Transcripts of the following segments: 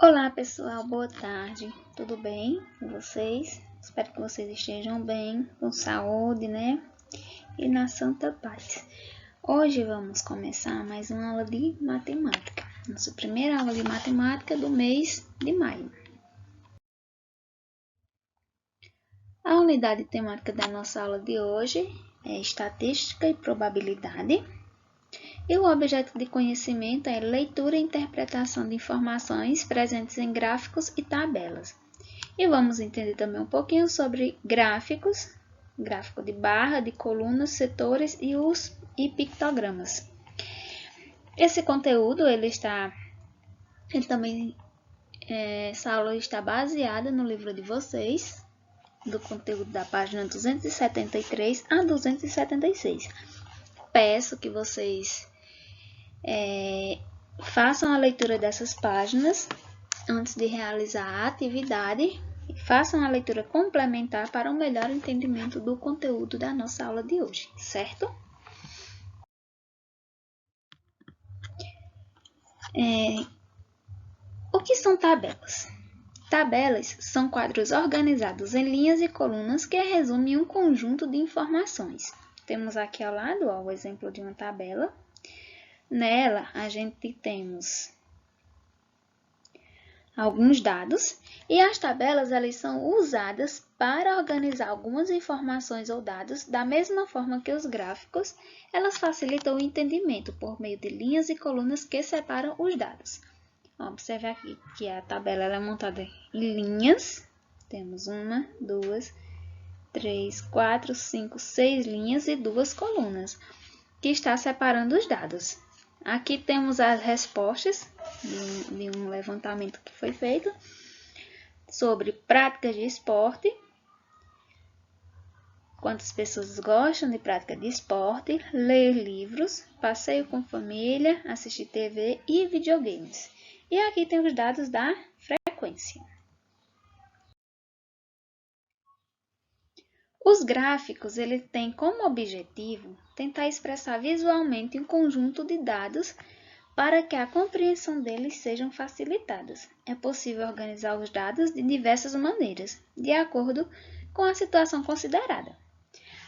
Olá pessoal, boa tarde, tudo bem com vocês? Espero que vocês estejam bem, com saúde, né? E na santa paz. Hoje vamos começar mais uma aula de matemática, nossa primeira aula de matemática do mês de maio. A unidade temática da nossa aula de hoje é estatística e probabilidade. E o objeto de conhecimento é leitura e interpretação de informações presentes em gráficos e tabelas. E vamos entender também um pouquinho sobre gráficos, gráfico de barra, de colunas, setores e pictogramas. Esse conteúdo, essa aula está baseada no livro de vocês, do conteúdo da página 273 a 276. Peço que vocês façam a leitura dessas páginas antes de realizar a atividade e façam a leitura complementar para um melhor entendimento do conteúdo da nossa aula de hoje, certo? O que são tabelas? Tabelas são quadros organizados em linhas e colunas que resumem um conjunto de informações. Temos aqui ao lado o exemplo de uma tabela. Nela, a gente temos alguns dados e as tabelas elas são usadas para organizar algumas informações ou dados da mesma forma que os gráficos, elas facilitam o entendimento por meio de linhas e colunas que separam os dados. Observe aqui que a tabela é montada em linhas, temos 1, 2, 3, 4, 5, 6 linhas e 2 colunas, que está separando os dados. Aqui temos as respostas de um levantamento que foi feito sobre práticas de esporte. Quantas pessoas gostam de prática de esporte, ler livros, passeio com família, assistir TV e videogames. E aqui tem os dados da frequência. Os gráficos ele têm como objetivo tentar expressar visualmente um conjunto de dados para que a compreensão deles sejam facilitadas. É possível organizar os dados de diversas maneiras, de acordo com a situação considerada.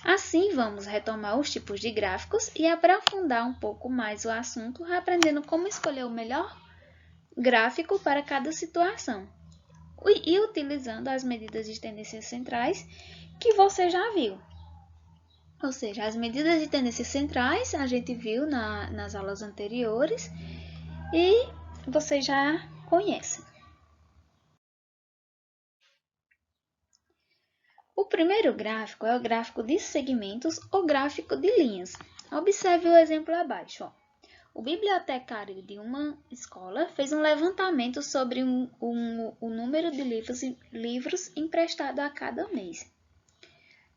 Assim, vamos retomar os tipos de gráficos e aprofundar um pouco mais o assunto, aprendendo como escolher o melhor gráfico para cada situação e utilizando as medidas de tendências centrais que você já viu. Ou seja, as medidas de tendências centrais a gente viu nas aulas anteriores e você já conhece. O primeiro gráfico é o gráfico de segmentos ou gráfico de linhas. Observe o exemplo abaixo. Ó. O bibliotecário de uma escola fez um levantamento sobre o número de livros emprestados a cada mês,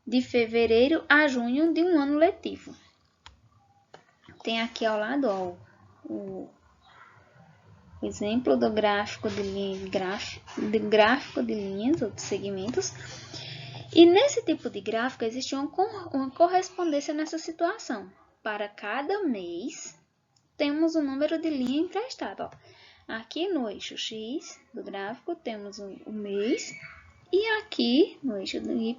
de fevereiro a junho de um ano letivo. Tem aqui ao lado ó, o exemplo do gráfico de linhas ou de segmentos. E nesse tipo de gráfico existe uma correspondência nessa situação. Para cada mês, temos um número de linha emprestado. Ó. Aqui no eixo X do gráfico temos o mês e aqui no eixo do Y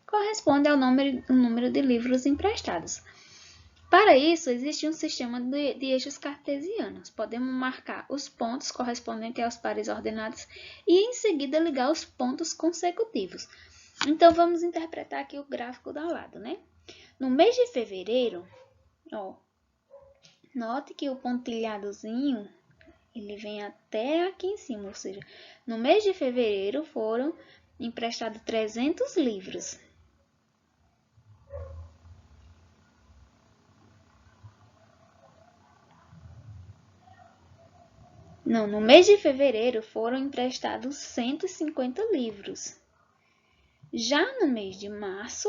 corresponde ao número de livros emprestados. Para isso, existe um sistema de eixos cartesianos. Podemos marcar os pontos correspondentes aos pares ordenados e em seguida ligar os pontos consecutivos. Então, vamos interpretar aqui o gráfico do lado, né? No mês de fevereiro, ó, note que o pontilhadozinho, ele vem até aqui em cima, ou seja, no mês de fevereiro foram emprestados 300 livros. Não, no mês de fevereiro foram emprestados 150 livros. Já no mês de março,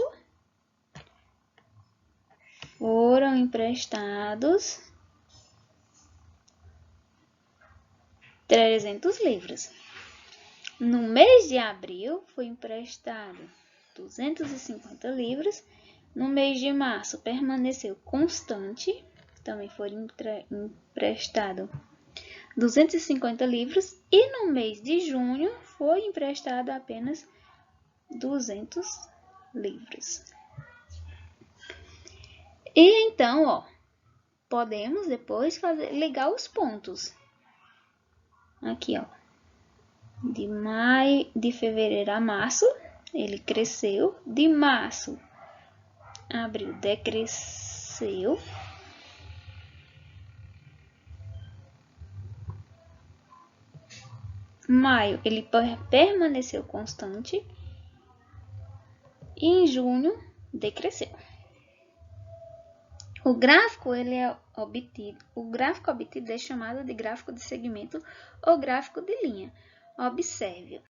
foram emprestados 300 livros. No mês de abril, foi emprestado 250 livros. No mês de março, permaneceu constante. Também foram emprestados 250 livros e no mês de junho foi emprestado apenas 200 livros. E então, ó, podemos depois ligar os pontos. Aqui, ó, de fevereiro a março, ele cresceu. De março a abril, decresceu. Maio, ele permaneceu constante. E em junho, decresceu. O gráfico obtido é chamado de gráfico de segmento ou gráfico de linha. Observe.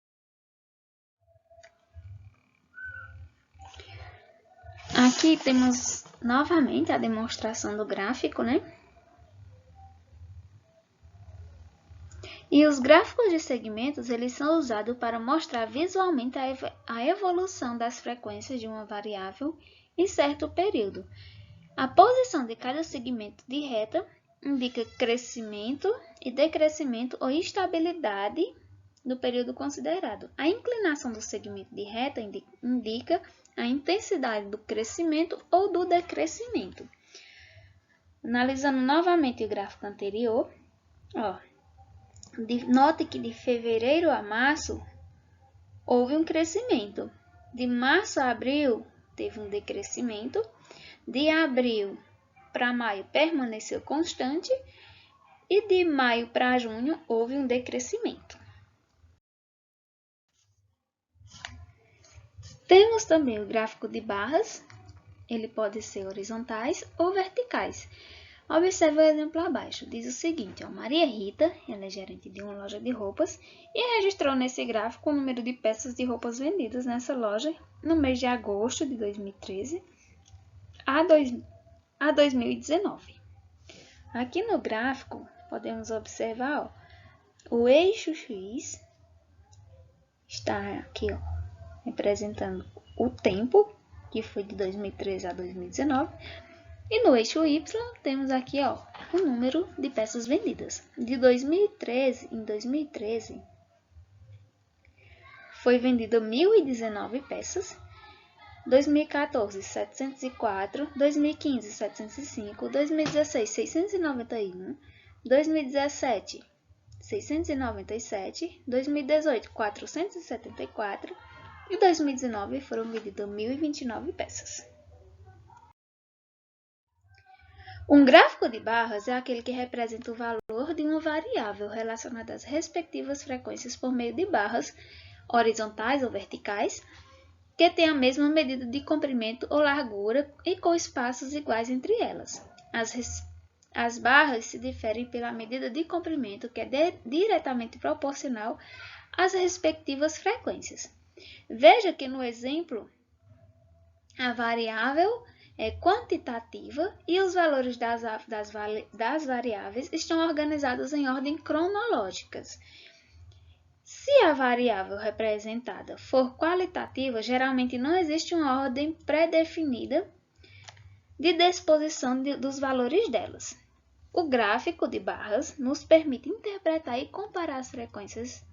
Aqui temos novamente a demonstração do gráfico, né? E os gráficos de segmentos, eles são usados para mostrar visualmente a evolução das frequências de uma variável em certo período. A posição de cada segmento de reta indica crescimento e decrescimento ou instabilidade no período considerado. A inclinação do segmento de reta indica a intensidade do crescimento ou do decrescimento. Analisando novamente o gráfico anterior, ó, note que de fevereiro a março houve um crescimento. De março a abril teve um decrescimento. De abril para maio permaneceu constante e de maio para junho houve um decrescimento. Temos também o gráfico de barras, ele pode ser horizontais ou verticais. Observe o exemplo abaixo, diz o seguinte, ó, Maria Rita, ela é gerente de uma loja de roupas e registrou nesse gráfico o número de peças de roupas vendidas nessa loja no mês de agosto de 2013 a 2019. Aqui no gráfico, podemos observar, ó, o eixo X está aqui, ó, representando o tempo, que foi de 2013 a 2019, e no eixo Y temos aqui, ó, o número de peças vendidas. De 2013, em 2013, foi vendido 1.019 peças, 2014, 704, 2015, 705, 2016, 691, 2017, 697, 2018, 474 e 2019 foram vendidas 1.029 peças. Um gráfico de barras é aquele que representa o valor de uma variável relacionada às respectivas frequências por meio de barras horizontais ou verticais, que tem a mesma medida de comprimento ou largura e com espaços iguais entre elas. As barras se diferem pela medida de comprimento, que é diretamente proporcional às respectivas frequências. Veja que no exemplo, a variável é quantitativa e os valores das variáveis estão organizados em ordem cronológicas. Se a variável representada for qualitativa, geralmente não existe uma ordem pré-definida de disposição dos valores delas. O gráfico de barras nos permite interpretar e comparar as frequências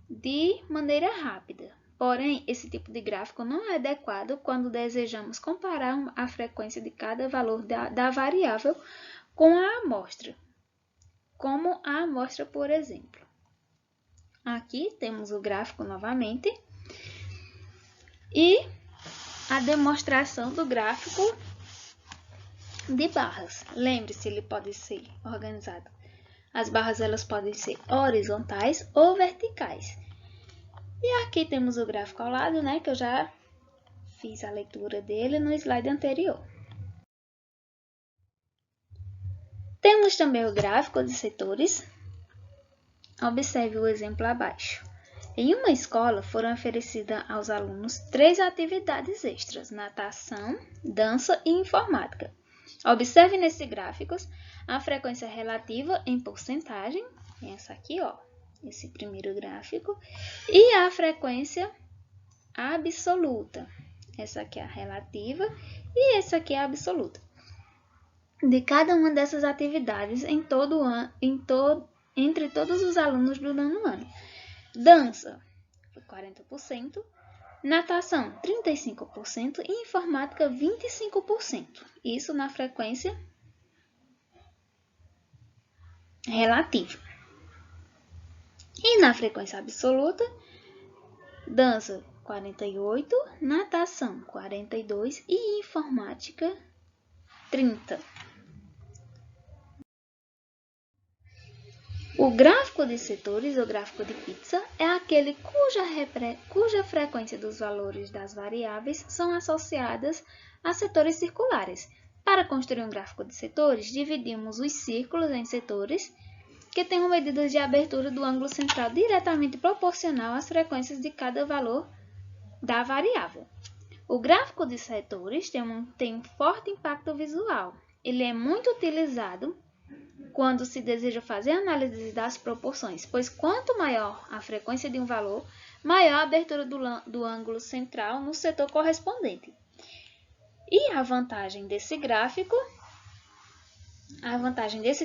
de maneira rápida. Porém, esse tipo de gráfico não é adequado quando desejamos comparar a frequência de cada valor da variável com a amostra, como a amostra, por exemplo. Aqui temos o gráfico novamente e a demonstração do gráfico de barras. Lembre-se, ele pode ser organizado. As barras elas podem ser horizontais ou verticais. E aqui temos o gráfico ao lado, né, que eu já fiz a leitura dele no slide anterior. Temos também o gráfico de setores. Observe o exemplo abaixo. Em uma escola foram oferecidas aos alunos 3 atividades extras: natação, dança e informática. Observe nesses gráficos a frequência relativa em porcentagem, essa aqui, ó, esse primeiro gráfico, e a frequência absoluta, essa aqui é a relativa e essa aqui é a absoluta, de cada uma dessas atividades em todo entre todos os alunos do nono ano. Dança, 40%. Natação, 35% e informática, 25%. Isso na frequência relativa. E na frequência absoluta, dança, 48%, natação, 42% e informática, 30%. O gráfico de setores, ou gráfico de pizza, é aquele cuja frequência dos valores das variáveis são associadas a setores circulares. Para construir um gráfico de setores, dividimos os círculos em setores que tenham medidas de abertura do ângulo central diretamente proporcional às frequências de cada valor da variável. O gráfico de setores tem um forte impacto visual. Ele é muito utilizado quando se deseja fazer análise das proporções, pois quanto maior a frequência de um valor, maior a abertura do ângulo central no setor correspondente. E a vantagem desse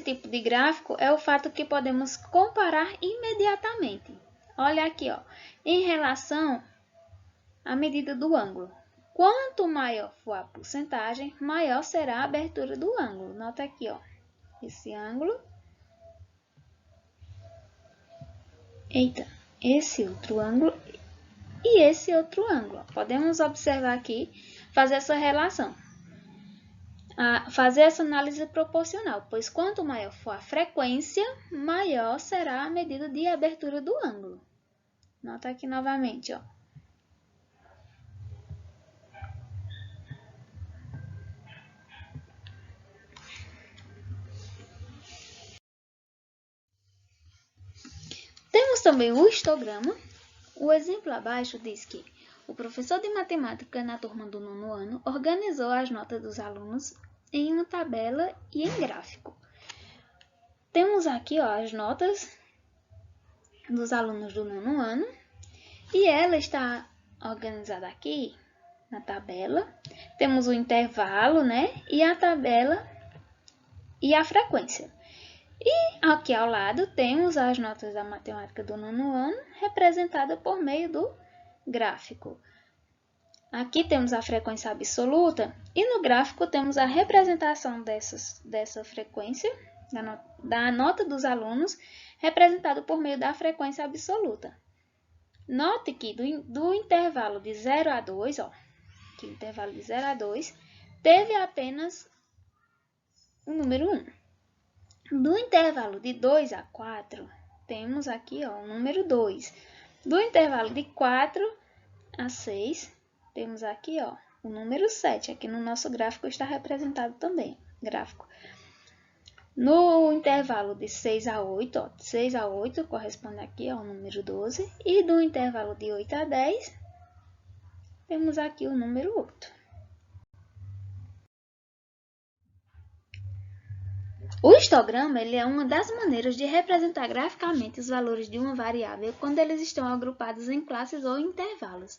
tipo de gráfico é o fato que podemos comparar imediatamente. Olha aqui, ó, em relação à medida do ângulo. Quanto maior for a porcentagem, maior será a abertura do ângulo. Nota aqui, ó, esse ângulo. Esse outro ângulo e esse outro ângulo. Podemos observar aqui, fazer essa relação. Fazer essa análise proporcional, pois quanto maior for a frequência, maior será a medida de abertura do ângulo. Nota aqui novamente, ó. Temos também o histograma. O exemplo abaixo diz que o professor de matemática na turma do nono ano organizou as notas dos alunos em uma tabela e em gráfico. Temos aqui, ó, as notas dos alunos do nono ano e ela está organizada aqui na tabela. Temos o intervalo, né? E a tabela e a frequência. E aqui ao lado temos as notas da matemática do nono ano representada por meio do gráfico. Aqui temos a frequência absoluta e no gráfico temos a representação dessa frequência, da nota dos alunos, representado por meio da frequência absoluta. Note que do intervalo de 0 a 2, ó, que o intervalo de 0 a 2 teve apenas o número 1. Do intervalo de 2 a 4, temos aqui, ó, o número 2. Do intervalo de 4 a 6, temos aqui, ó, o número 7. Aqui no nosso gráfico está representado também. Gráfico. No intervalo de 6 a 8, ó, 6 a 8 corresponde aqui ao número 12. E do intervalo de 8 a 10, temos aqui o número 8. O histograma ele é uma das maneiras de representar graficamente os valores de uma variável quando eles estão agrupados em classes ou intervalos.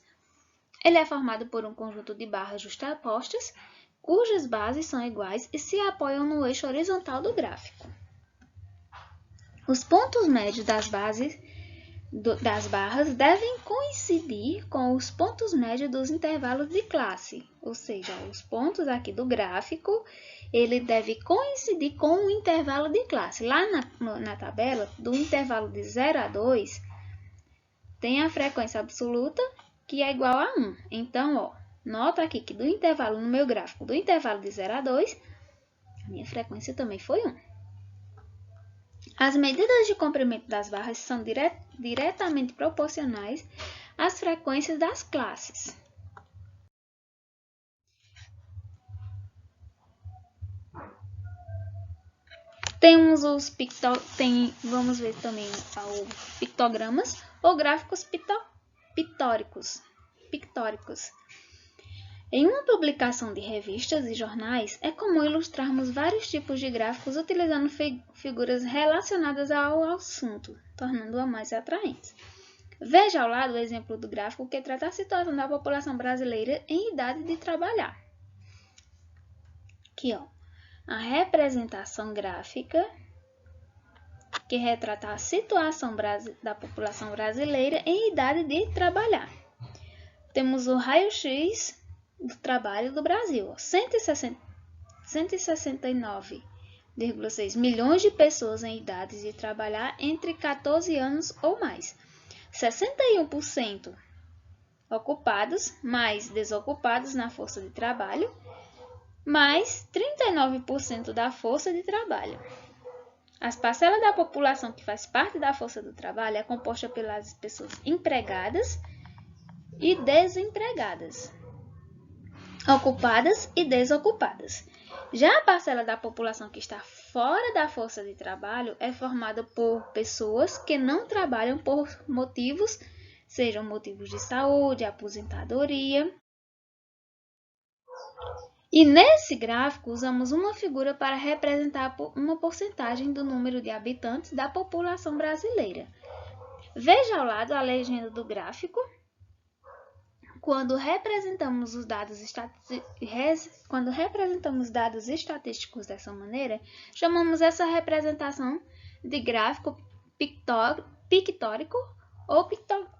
Ele é formado por um conjunto de barras justapostas, cujas bases são iguais e se apoiam no eixo horizontal do gráfico. Os pontos médios das barras devem coincidir com os pontos médios dos intervalos de classe, ou seja, os pontos aqui do gráfico, ele deve coincidir com o intervalo de classe. Lá na tabela, do intervalo de 0 a 2, tem a frequência absoluta, que é igual a 1. Então, ó, nota aqui que do intervalo, no meu gráfico, do intervalo de 0 a 2, a minha frequência também foi 1. As medidas de comprimento das barras são diretamente proporcionais às frequências das classes. Temos vamos ver também os pictogramas ou gráficos pictóricos. Em uma publicação de revistas e jornais, é comum ilustrarmos vários tipos de gráficos utilizando figuras relacionadas ao assunto, tornando-a mais atraentes. Veja ao lado o exemplo do gráfico que trata a situação da população brasileira em idade de trabalhar. Aqui, ó, a representação gráfica que retrata a situação da população brasileira em idade de trabalhar. Temos o raio-x do trabalho do Brasil, 169,6 milhões de pessoas em idade de trabalhar entre 14 anos ou mais. 61% ocupados, mais desocupados na força de trabalho, mais 39% da força de trabalho. As parcelas da população que faz parte da força do trabalho é composta pelas pessoas empregadas e desempregadas, ocupadas e desocupadas. Já a parcela da população que está fora da força de trabalho é formada por pessoas que não trabalham por motivos, sejam motivos de saúde, aposentadoria. E nesse gráfico usamos uma figura para representar uma porcentagem do número de habitantes da população brasileira. Veja ao lado a legenda do gráfico. Quando representamos os dados estatísticos dessa maneira, chamamos essa representação de gráfico pictórico ou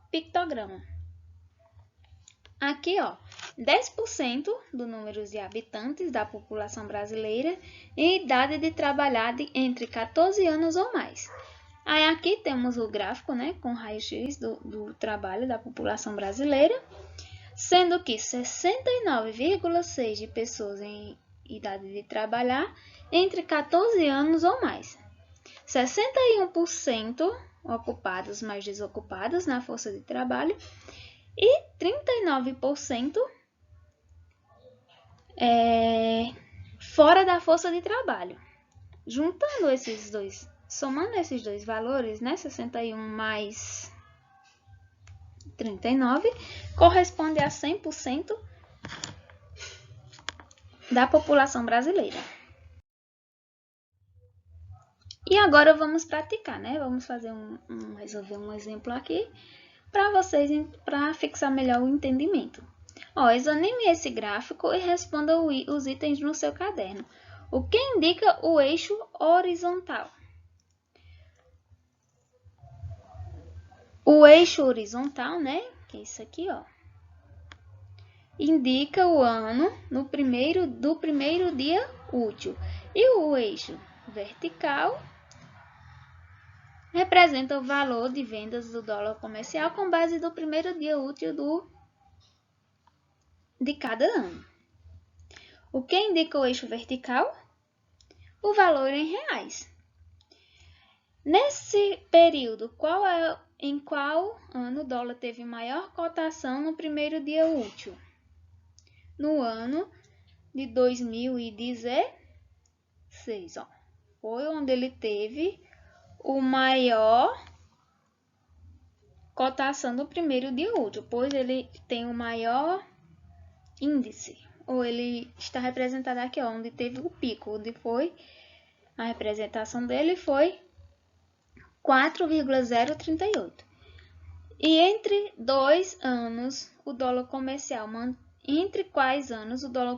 pictograma. Aqui, 10% do número de habitantes da população brasileira em idade de trabalhar entre 14 anos ou mais. Aí aqui temos o gráfico, com raio-x do trabalho da população brasileira, sendo que 69,6% de pessoas em idade de trabalhar entre 14 anos ou mais. 61% ocupados mais desocupados na força de trabalho e 39% fora da força de trabalho. Juntando esses dois, somando esses dois valores, 61 mais 39, corresponde a 100% da população brasileira. E agora vamos praticar, Vamos fazer resolver um exemplo aqui para vocês, para fixar melhor o entendimento. Examine esse gráfico e responda os itens no seu caderno. O que indica o eixo horizontal? O eixo horizontal, que é isso aqui, indica o ano do primeiro dia útil. E o eixo vertical representa o valor de vendas do dólar comercial com base do primeiro dia útil de cada ano. O que indica o eixo vertical? O valor em reais. Nesse período, em qual ano o dólar teve maior cotação no primeiro dia útil? No ano de 2016, foi onde ele teve o maior cotação do primeiro dia útil, pois ele tem o maior índice, ou ele está representado aqui, onde teve o pico, onde foi a representação dele foi 4,038. E entre quais anos o dólar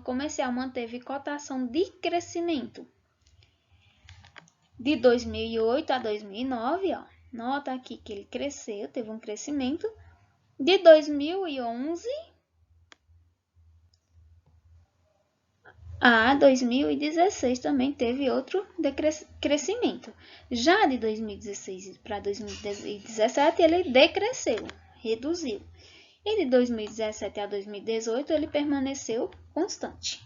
comercial manteve cotação de crescimento? De 2008 a 2009, nota aqui que ele cresceu, teve um crescimento. De 2011 a 2016 também teve outro crescimento. Já de 2016 para 2017 ele decresceu, reduziu. E de 2017 a 2018 ele permaneceu constante.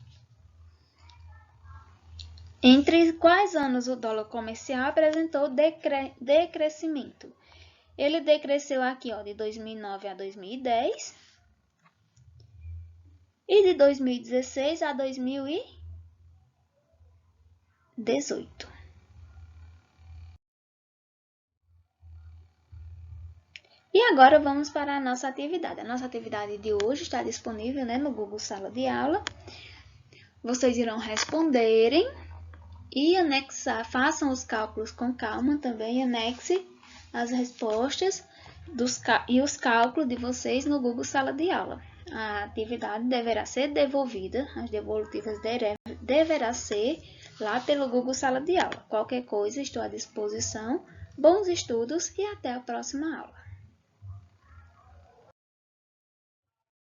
Entre quais anos o dólar comercial apresentou decrescimento? Ele decresceu aqui, de 2009 a 2010 e de 2016 a 2018. E agora vamos para a nossa atividade. A nossa atividade de hoje está disponível, no Google Sala de Aula. Vocês irão responderem e anexar, façam os cálculos com calma também, anexe as respostas e os cálculos de vocês no Google Sala de Aula. A atividade deverá ser devolvida, as devolutivas deverá ser lá pelo Google Sala de Aula. Qualquer coisa, estou à disposição Bons estudos e até a próxima aula!